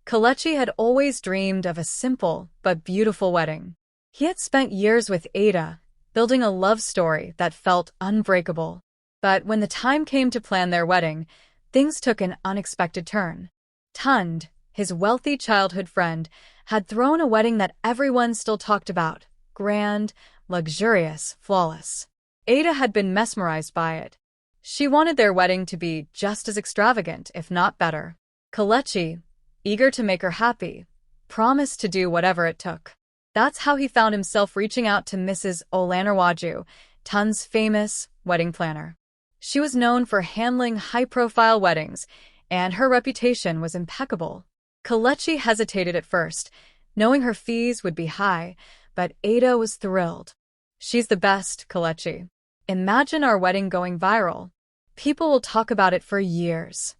Kelechi had always dreamed of a simple but beautiful wedding. He had spent years with Ada, building a love story that felt unbreakable. But when the time came to plan their wedding, things took an unexpected turn. Tund, his wealthy childhood friend, had thrown a wedding that everyone still talked about. Grand, luxurious, flawless. Ada had been mesmerized by it. She wanted their wedding to be just as extravagant, if not better. Kelechi, eager to make her happy, promised to do whatever it took. That's how he found himself reaching out to Mrs. Olanarwaju, Tund's famous wedding planner. She was known for handling high-profile weddings, and her reputation was impeccable. Kelechi hesitated at first, knowing her fees would be high, but Ada was thrilled. "She's the best, Kelechi. Imagine our wedding going viral. People will talk about it for years."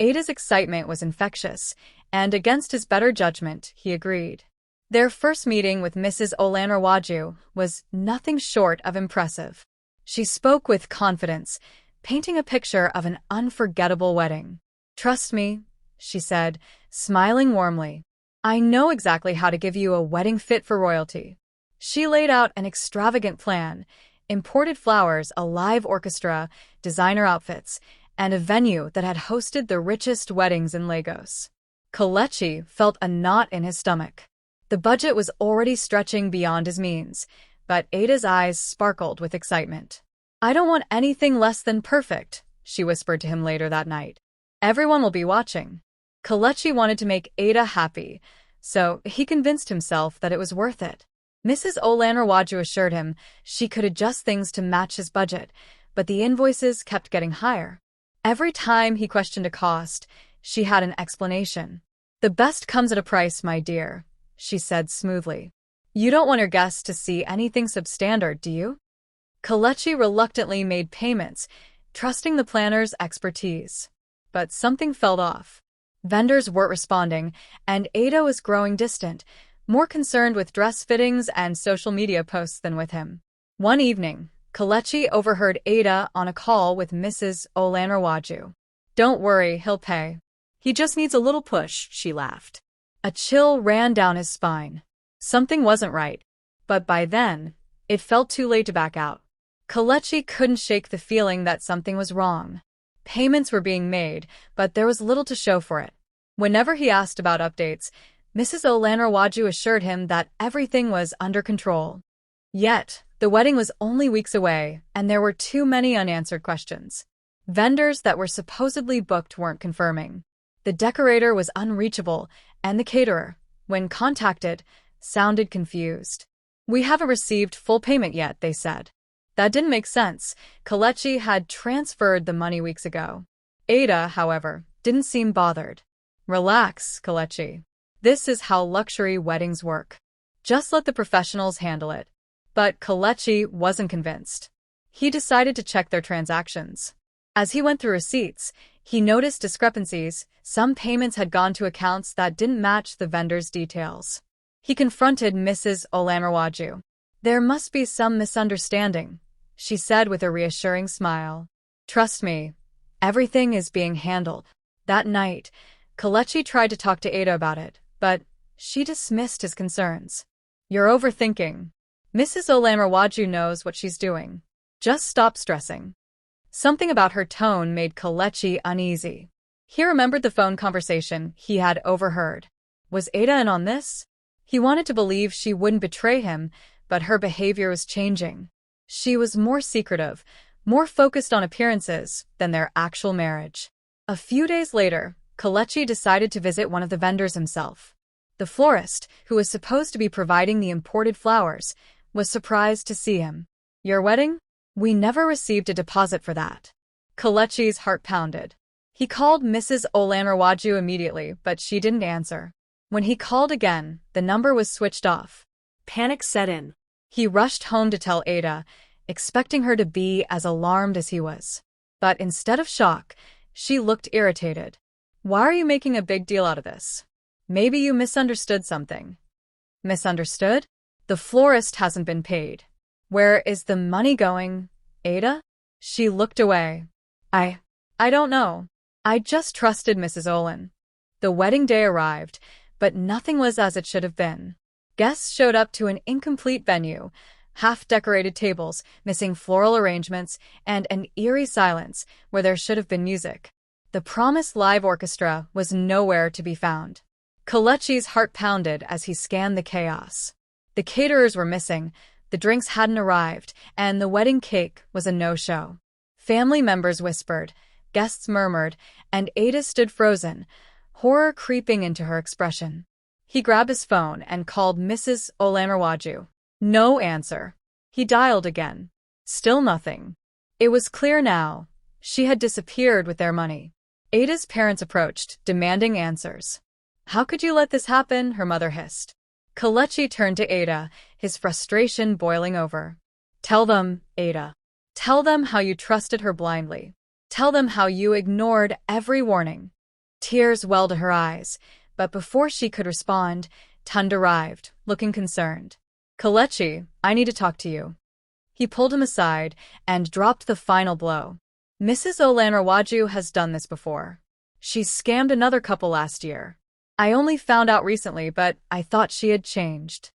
Ada's excitement was infectious, and against his better judgment, he agreed. Their first meeting with Mrs. Olanarwaju was nothing short of impressive. She spoke with confidence, painting a picture of an unforgettable wedding. "Trust me," she said, smiling warmly. "I know exactly how to give you a wedding fit for royalty." She laid out an extravagant plan: imported flowers, a live orchestra, designer outfits, and a venue that had hosted the richest weddings in Lagos. Kelechi felt a knot in his stomach. The budget was already stretching beyond his means, but Ada's eyes sparkled with excitement. "I don't want anything less than perfect," she whispered to him later that night. "Everyone will be watching." Kelechi wanted to make Ada happy, so he convinced himself that it was worth it. Mrs. Olanarwaju assured him she could adjust things to match his budget, but the invoices kept getting higher. Every time he questioned a cost, she had an explanation. "The best comes at a price, my dear," she said smoothly. "You don't want your guests to see anything substandard, do you?" Kelechi reluctantly made payments, trusting the planner's expertise. But something felt off. Vendors weren't responding, and Ada was growing distant, more concerned with dress fittings and social media posts than with him. One evening, Kelechi overheard Ada on a call with Mrs. Olanarwaju. "Don't worry, he'll pay. He just needs a little push," she laughed. A chill ran down his spine. Something wasn't right. But by then, it felt too late to back out. Kelechi couldn't shake the feeling that something was wrong. Payments were being made, but there was little to show for it. Whenever he asked about updates, Mrs. Olanarwaju assured him that everything was under control. Yet, the wedding was only weeks away, and there were too many unanswered questions. Vendors that were supposedly booked weren't confirming. The decorator was unreachable, and the caterer, when contacted, sounded confused. "We haven't received full payment yet," they said. That didn't make sense. Kelechi had transferred the money weeks ago. Ada, however, didn't seem bothered. "Relax, Kelechi. This is how luxury weddings work. Just let the professionals handle it." But Kelechi wasn't convinced. He decided to check their transactions. As he went through receipts, he noticed discrepancies. Some payments had gone to accounts that didn't match the vendor's details. He confronted Mrs. Olanarwaju. "There must be some misunderstanding," she said with a reassuring smile. "Trust me, everything is being handled." That night, Kelechi tried to talk to Ada about it, but she dismissed his concerns. "You're overthinking. Mrs. Olanarwaju knows what she's doing. Just stop stressing." Something about her tone made Kelechi uneasy. He remembered the phone conversation he had overheard. Was Ada in on this? He wanted to believe she wouldn't betray him, but her behavior was changing. She was more secretive, more focused on appearances than their actual marriage. A few days later, Kelechi decided to visit one of the vendors himself. The florist, who was supposed to be providing the imported flowers, was surprised to see him. "Your wedding? We never received a deposit for that." Kelechi's heart pounded. He called Mrs. Olanarwaju immediately, but she didn't answer. When he called again, the number was switched off. Panic set in. He rushed home to tell Ada, expecting her to be as alarmed as he was. But instead of shock, she looked irritated. "Why are you making a big deal out of this? Maybe you misunderstood something." "Misunderstood? The florist hasn't been paid. Where is the money going, Ada?" She looked away. I don't know. I just trusted Mrs. Olin." The wedding day arrived, but nothing was as it should have been. Guests showed up to an incomplete venue, half-decorated tables, missing floral arrangements, and an eerie silence where there should have been music. The promised live orchestra was nowhere to be found. Kelechi's heart pounded as he scanned the chaos. The caterers were missing, the drinks hadn't arrived, and the wedding cake was a no-show. Family members whispered, guests murmured, and Ada stood frozen, horror creeping into her expression. He grabbed his phone and called Mrs. Olanrawaju. No answer. He dialed again. Still nothing. It was clear now. She had disappeared with their money. Ada's parents approached, demanding answers. How could you let this happen? Her mother hissed. Kelechi turned to Ada, his frustration boiling over. Tell them, Ada. Tell them how you trusted her blindly. Tell them how you ignored every warning. Tears welled to her eyes, but before she could respond, Tund arrived, looking concerned. Kelechi, I need to talk to you. He pulled him aside and dropped the final blow. Mrs. Olanrawaju has done this before. She scammed another couple last year. I only found out recently, but I thought she had changed.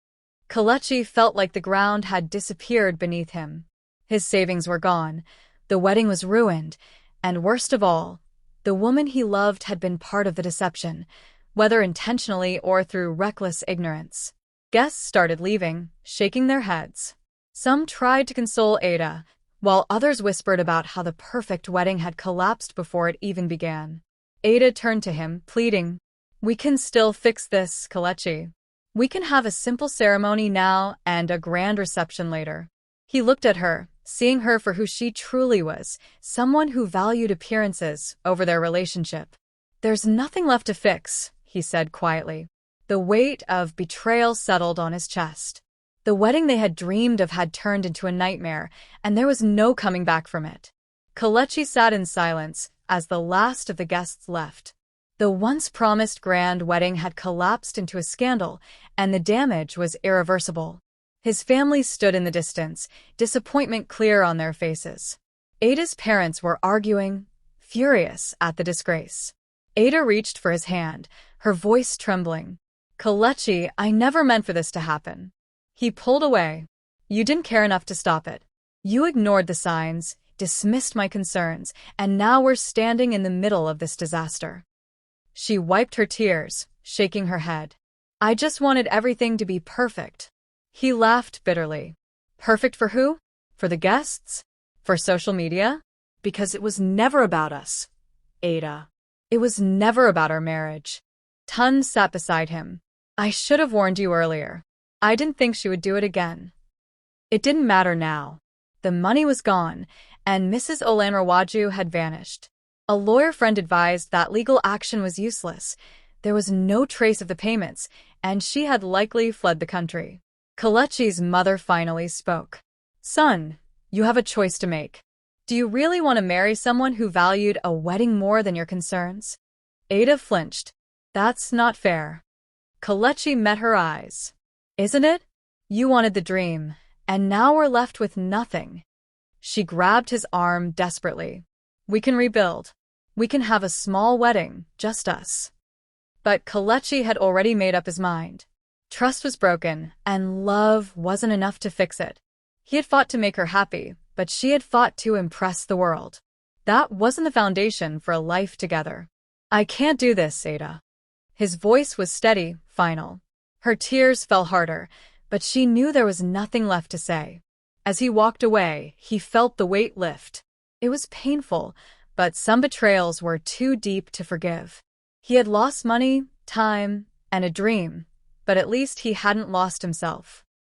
Kelechi felt like the ground had disappeared beneath him. His savings were gone, the wedding was ruined, and worst of all, the woman he loved had been part of the deception, whether intentionally or through reckless ignorance. Guests started leaving, shaking their heads. Some tried to console Ada, while others whispered about how the perfect wedding had collapsed before it even began. Ada turned to him, pleading, We can still fix this, Kelechi. We can have a simple ceremony now and a grand reception later. He looked at her, seeing her for who she truly was, someone who valued appearances over their relationship. There's nothing left to fix, he said quietly. The weight of betrayal settled on his chest. The wedding they had dreamed of had turned into a nightmare, and there was no coming back from it. Kelechi sat in silence as the last of the guests left. The once promised grand wedding had collapsed into a scandal, and the damage was irreversible. His family stood in the distance, disappointment clear on their faces. Ada's parents were arguing, furious at the disgrace. Ada reached for his hand, her voice trembling. Kelechi, I never meant for this to happen. He pulled away. You didn't care enough to stop it. You ignored the signs, dismissed my concerns, and now we're standing in the middle of this disaster. She wiped her tears, shaking her head. I just wanted everything to be perfect. He laughed bitterly. Perfect for who? For the guests? For social media? Because it was never about us, Ada. It was never about our marriage. Tund sat beside him. I should have warned you earlier. I didn't think she would do it again. It didn't matter now. The money was gone, and Mrs. Olanrawaju had vanished. A lawyer friend advised that legal action was useless. There was no trace of the payments, and she had likely fled the country. Kelechi's mother finally spoke. Son, you have a choice to make. Do you really want to marry someone who valued a wedding more than your concerns? Ada flinched. That's not fair. Kelechi met her eyes. Isn't it? You wanted the dream, and now we're left with nothing. She grabbed his arm desperately. We can rebuild. We can have a small wedding, just us. But Kelechi had already made up his mind. Trust was broken, and love wasn't enough to fix it. He had fought to make her happy, but she had fought to impress the world. That wasn't the foundation for a life together. I can't do this, Ada. His voice was steady, final. Her tears fell harder, but she knew there was nothing left to say. As he walked away, he felt the weight lift. It was painful, but some betrayals were too deep to forgive. He had lost money, time, and a dream, but at least he hadn't lost himself.